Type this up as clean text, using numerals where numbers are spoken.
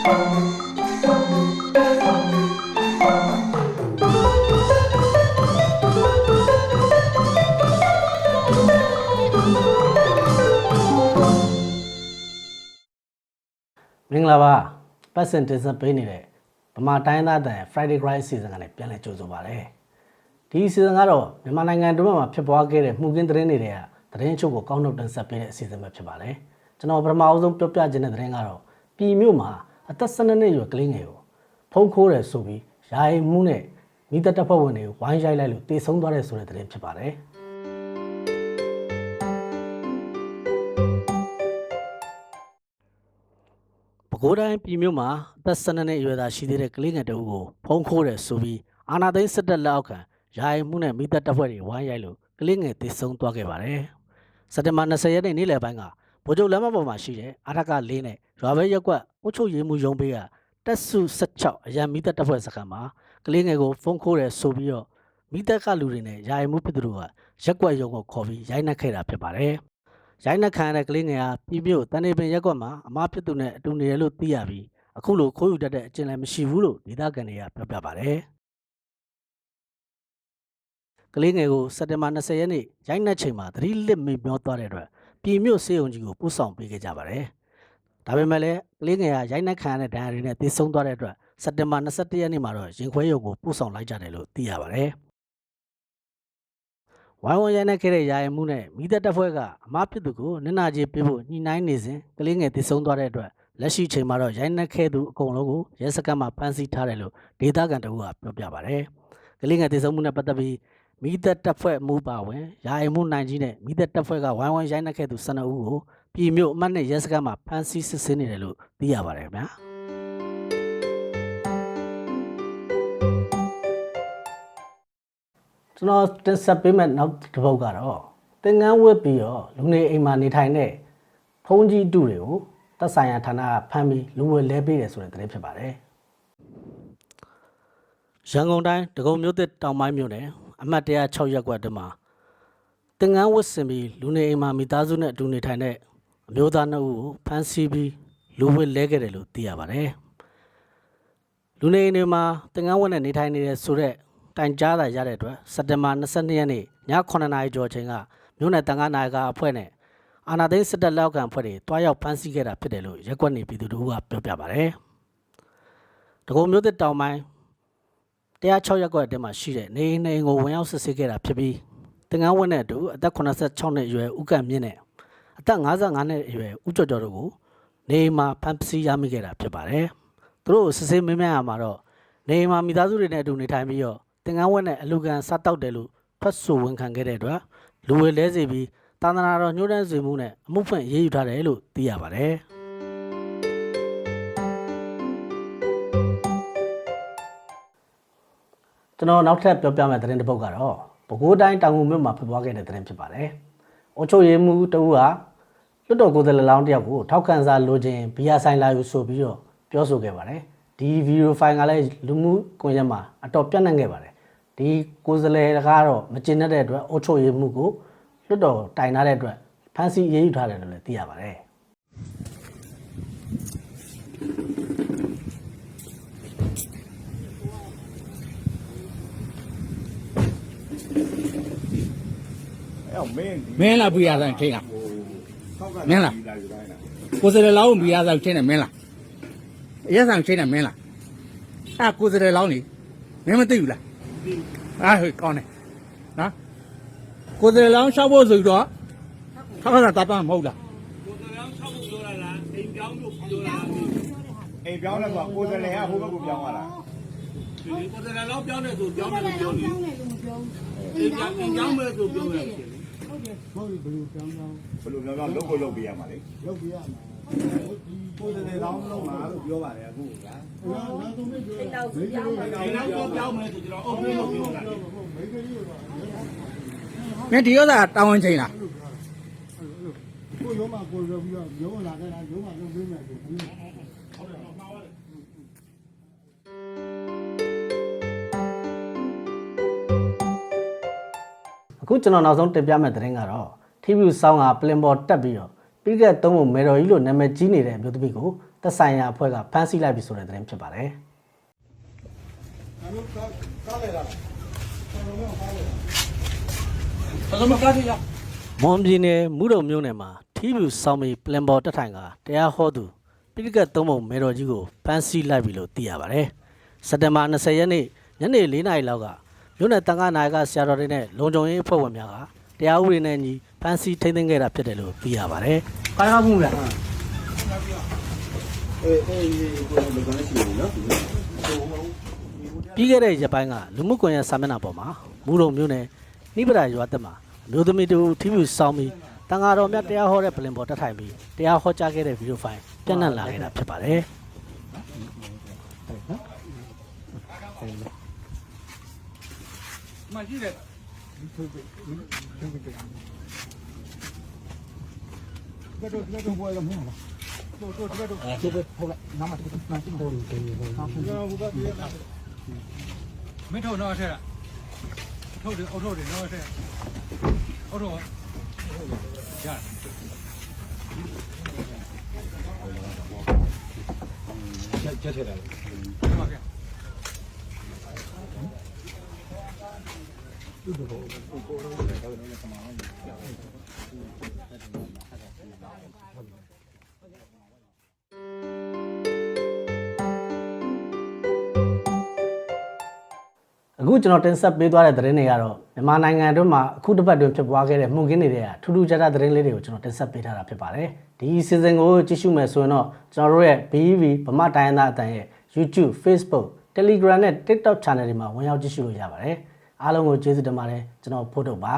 မင်္ဂလာပါပတ်စင်တင်ဆက်ပေးနေတဲ့ဗမာတိုင်းသားတန် Friday Grind Season ကနေပြန်လည်ကြိုဆိုပါရစေဒီ season ကတော့မြန်မာနိုင်ငံတွင်းမှာဖြစ်ပွားခဲ့တဲ့မှုခင်းသတင်းတွေကသတင်းချုပ်ကိုကောက်နှုတ်တင်ဆက်ပေးတဲ့ season ပဲဖြစ်ပါတယ်ကျွန်တော်ပထမအဆုံးပြောပြခြင်းတဲ့သတင်းကတော့ပြည်မြို့မှာအသက်12နှစ်အရွယ်ကလေးငယ်ကိုဖုံးခိုးတယ်ဆိုပြီးယာယီမှုနဲ့မိသက်တပ်ဖွဲ့ဝင်တွေဝိုင်းရိုက်လိုက်လို့တေဆုံးသွားတဲ့ဆိုတဲ့သတင်းဖြစ်ပါတယ်ပဲခူးတိုင်းပြည်မြို့မှာအသက်12နှစ်အရွယ်သားရှိသေးတဲ့ကလေးငယ်တဦးကိုဖုံးခိုးတယ်ဆိုပြီးအာဏာသိမ်းစစ်တပ်လက်အောက်ခံယာယီမှုနဲ့မိသက်တပ်ဖွဲ့တွေဝိုင်းရိုက်လို့ကလေးငယ်တေဆုံးသွားခဲ့ပါတယ်စက်တင်ဘာ20ရက်နေ့လယ်ပိုင်းကဗိုလ်ချုပ်လမ်းမပေါ်မှာရှိတဲ့အာထက4နဲ့ရွာဘဲရက်ကွက်အုပ်ချုပ်ရေးမှူးရုံးဘေးကတက်စု16အရန်မိသက်တပ်ဖွဲ့စခန်းမှာကလေးငယ်ကိုဖုံးခိုးတယ်ဆိုပြီးတော့မိသက်ကလူတွေနဲ့ယာယီမှုဖြစ်သူတို့ကရက်ကွက်ရုံကိုခေါ်ပြီးရိုက်နှက်ခဲ့တာဖြစ်ပါတယ်ရိုက်နှက်ခံရတဲ့ကလေးငယ်ဟာပြည်မြို့တန်နေပင်ရက်ကွက်မှာအမဖြစ်သူနဲ့အတူနေရလို့သိရပြီးအခုလိုခိုးယူတတ်တဲ့အကျင့်လည်းမရှိဘူးလို့ဒေသခံတွေကပြောပြပါတယ်ကလေးငယ်ကိုစက်တင်ဘာ20ရက်နေ့ရိုက်နှက်ချိန်မှာသတိလစ်မိမျောသွားတဲ့အတွက်ပြည်မြို့စေုံကြီးကိုပို့ဆောင်ပေးခဲ့ကြပါတယ်ဒါပေမဲ့လည်းကလေးငယ်ကရိုက်နှက်ခံရတဲ့ဒဏ်ရာတွေနဲ့တေဆုံးသွားတဲ့အတွက်စက်တင်ဘာ21ရက်နေ့မှာတော့ရင်ခွဲရုံကိုပို့ဆောင်လိုက်ကြတယ်လို့သိရပါတယ်ဝိုင်းဝန်းရိုက်နှက်ခဲ့တဲ့ယာယီမှုနဲ့မိသက်တပ်ဖွဲ့ကအမဖြစ်သူကိုနင်နာကြေးပေးဖို့ညှိနှိုင်းနေစဉ်ကလေးငယ်တေဆုံးသွားတဲ့အတွက်လက်ရှိချိန်မှာတော့ရိုက်နှက်ခဲ့သူအကုန်လုံးကိုရဲစခန်းမှာဖမ်းဆီးထားတယ်လို့ဒေသခံတို့ကပြောပြပါတယ်ကလေးငယ်တေဆုံးမှုနဲ့ပတ်သက်ပြီးမိသက်တပ်ဖွဲ့မှုပါဝင်ယာယီမှုနိုင်ကြီးနဲ့မိသက်တပ်ဖွဲ့ကဝိုင်းဝန်းရိုက်နှက်ခဲ့သူ12ဦးကိုပြည်မြို့အမှတ်နဲ့ရဲစခန်းမှာဖမ်းဆီးစစ်ဆေးနေတယ်လို့သိရပါတယ်ခင်ဗျာကျွန်တော်တင်ဆက်ပေးမယ့်နောက်တစ်ပုဒ်ကတော့သင်္ကန်းဝတ်ပြီးတော့လူနေအိမ်မှာနေထိုင်တဲ့ဖုန်းကြီးတူတွေကိုသက်ဆိုင်ရာဌာနကဖမ်းပြီးလူဝယ်လဲပေးတယ်ဆိုတဲ့သတင်းဖြစ်ပါတယ်ရန်ကုန်တိုင်းဒဂုံမြို့သစ်တောင်ပိုင်းမြို့နယ်အမှတ်106ရပ်ကွက်အတွင်းမှာသင်္ကန်းဝတ်ဆင်ပြီးလူနေအိမ်မှာမိသားစုနဲ့အတူနေထိုင်တဲ့အမျိုးသား2ဦးကိုဖမ်းဆီးပြီးလူဝယ်လဲခဲ့တယ်လို့သိရပါတယ်လူနေအိမ်တွေမှာသင်္ကန်းဝတ်နဲ့နေထိုင်နေတဲ့ဆိုတဲ့တိုင်ကြားတာရတဲ့အတွက်စက်တင်ဘာ22ရက်နေ့ည9:00နာရီကျော်ချိန်ကမြို့နယ်တန်ခါနာယကအဖွဲ့နဲ့အာဏာသိမ်းစစ်တပ်လက်အောက်ခံအဖွဲ့တွေတွားရောက်ဖမ်းဆီးခဲ့တာဖြစ်တယ်လို့ရက်ကွက်နေပြည်သူတို့ကပြောပြပါတယ်။ဒဂုံမြို့သစ်တောင်ပိုင်း106ရပ်ကွက်အတွင်းမှာရှိတဲ့နေအိမ်ကိုဝင်ရောက်စစ်ဆေးခဲ့တာဖြစ်ပြီးသင်္ကန်းဝတ်နဲ့အတူအသက်86နှစ်အရွယ်ဦးကန့်မြင့်နဲ့အသက်55နှစ်အရွယ်ဦးကျော်ကျော်တို့ကိုနေအိမ်မှာဖမ်းဆီးရမိခဲ့တာဖြစ်ပါတယ်။သူတို့စစ်ဆေးမေးမြန်းရမှာတော့နေအိမ်မှာမိသားစုတွေနဲ့အတူနေထိုင်ပြီးတော့သင်္ကန်းဝတ်နဲ့အလူကန်စားတောက်တယ်လို့ဖတ်ဆိုဝန်ခံခဲ့တဲ့အတွက်လူဝယ်လဲစီပြီးသာသနာတော်ညှို့တန်းစေမှုနဲ့အမှုဖွင့်ရေးယူထားတယ်လို့သိရပါတယ်ကျွန်တော်နောက်ထပ်ပြောပြမယ့်သတင်းတစ်ပုဒ်ကတော့ပဲခူးတိုင်းတောင်ငူမြို့မှာဖြစ်ပွားခဲ့တဲ့သတင်းဖြစ်ပါတယ်။အုပ်ချုပ်ရေးမှူးတဦးကလွတ်တော်ကိုယ်စားလှယ်လောင်းတယောက်ကိုထောက်ခံစာလိုချင်ဘီယာဆိုင်လာယူဆိုပြီးတော့ပြောဆိုခဲ့ပါတယ်။ဒီဗီဒီယိုဖိုင်ကလည်းလူမှုကွန်ရက်မှာအတော်ပြန့်နှံ့ခဲ့ပါတယ်။ဒီကိုယ်စားလှယ်ကတော့မကျေနပ်တဲ့အတွက်အုပ်ချုပ်ရေးမှူးကိုလွတ်တော်တိုင်ထားတဲ့အတွက်ဖမ်းဆီးရေးယူထားတယ်လို့လည်းသိရပါတယ်။မင်းလားပြရဆိုင်ချင်းလားမင်းလားကိုယ်စရလောင်းပြရဆိုင်ချင်းနဲ့မင်းလားအရက်ဆိုင်ချင်းနဲ့မင်းလားအဲ့ကိုယ်စရလောင်းနေမင်းမသိဘူးလားအဲ့ဟိုကောင်းတယ်နော်ကိုယ်စရလောင်းရှောက်ဖို့ဆိုတော့ထောက်ခါတာတာမဟုတ်လားကိုယ်စရလောင်းရှောက်ဖို့ပြောတာလားအိမ်ပြောင်းလို့ပြောတာအိမ်ပြောင်းလဲဆိုကိုယ်စရကဟိုဘက်ကိုပြောင်းသွားတာကိုယ်စရလောင်းပြောင်းတယ်ဆိုပြောင်းတယ်လို့ပြောနေအိမ်ပြောင်းမယ်ဆိုပြောရတယ်ဟုတ်တယ်ဘယ်လိုပြောင်းလုပ်ကိုလုပ်ပေးရမှာလေလုပ်ပေးရမှာကိုယ်စရလောင်းလုပ်မှာလို့ပြောပါတယ်အခုကနောက်ဆုံးမေးပြောအိမ်လောက်ပြောင်းမယ်အိမ်လောက်ပြောင်းမယ်ဆိုကျွန်တော်အုပ်ပေးလို့ပြောတာမင်းဒီဥစ္စာတာဝန်ချင်းလားကိုရုံးမှာကိုရုံးပြီးတော့ရုံးလာခဲ့တာရုံးမှာလုပ်ပေးမယ်ဆိုပြီးအခုကျွန်တော်နောက်ဆုံးတင်ပြမယ့်သတင်းကတော့ TV ဆောင်းကပလင်ပေါ်တက်ပြီးတော့ပြီးခဲ့3ပုံမေတော်ကြီးလို့နာမည်ကြီးနေတဲ့အမျိုးသမီးကို သက်ဆိုင်ရာအဖွဲ့ကဖမ်းဆီးလိုက်ပြီဆိုတဲ့သတင်းဖြစ်ပါတယ်။ ဘာလို့မကားသေးရ မွန်ပြည်နယ်မူတုံမြို့နယ်မှာထီးပြူဆောင်မီပလင်ပေါ်တက်ထိုင်ကတရားဟောသူပိဋကတ်သုံးပုံမေတော်ကြီးကိုဖမ်းဆီးလိုက်ပြီလို့သိရပါတယ်။စက်တင်ဘာ20ရက်နေ့ညနေ4နာရီလောက်ကမြို့နယ်တန်ခါနာယကဆရာတော်တွေနဲ့လုံခြုံရေးအဖွဲ့ဝင်များကတရားဥပဒေနဲ့ညီဖမ်းဆီးထိန်းသိမ်းခဲ့တာဖြစ်တယ်လို့သိရပါတယ်။ ကားကားဘူးလား ပြီးခဲ့တဲ့ရက်ပိုင်းကလူမှုကွန်ရက်စာမျက်နှာပေါ်မှာမူတုံမြို့နယ်နှိပဒါရွာတက်မှာအမျိုးသမီးတို့ထီးပြူဆောင်ပြီးတန်ဃာတော်များတရားဟောတဲ့ပလင်ပေါ်တက်ထိုင်ပြီးတရားဟောကြားခဲ့တဲ့ဗီဒီယိုဖိုင်ပြန့်နှံ့လာခဲ့တာဖြစ်ပါတယ်။ မရှိတယ် မင်းထုတ်တော့ထဲထုတ်တယ်အုတ်ထုတ်တယ်တော့ထဲအုတ်ထုတ်ရချက်တယ်ဟုတ်ကဲ့အခုကျွန်တော်တင်ဆက်ပေးသွားတဲ့သတင်းတွေကတော့မြန်မာနိုင်ငံအတွင်းမှာအခုတစ်ပတ်တွင်ဖြစ်ပွားခဲ့တဲ့မှုခင်းတွေကထူးထူးခြားခြားသတင်းလေးတွေကိုကျွန်တော်တင်ဆက်ပေးထားတာဖြစ်ပါတယ်ဒီ season ကိုကြည့်ရှုမယ်ဆိုရင်တော့ကျွန်တော်တို့ရဲ့ BEV ဗမာတိုင်းရင်းသားအတန်းရဲ့ YouTube Facebook Telegram နဲ့ TikTok channel တွေမှာဝင်ရောက်ကြည့်ရှုလို့ရပါတယ်အားလုံးကိုကျေးဇူးတင်ပါတယ်ကျွန်တော်ဖို့တော့ပါ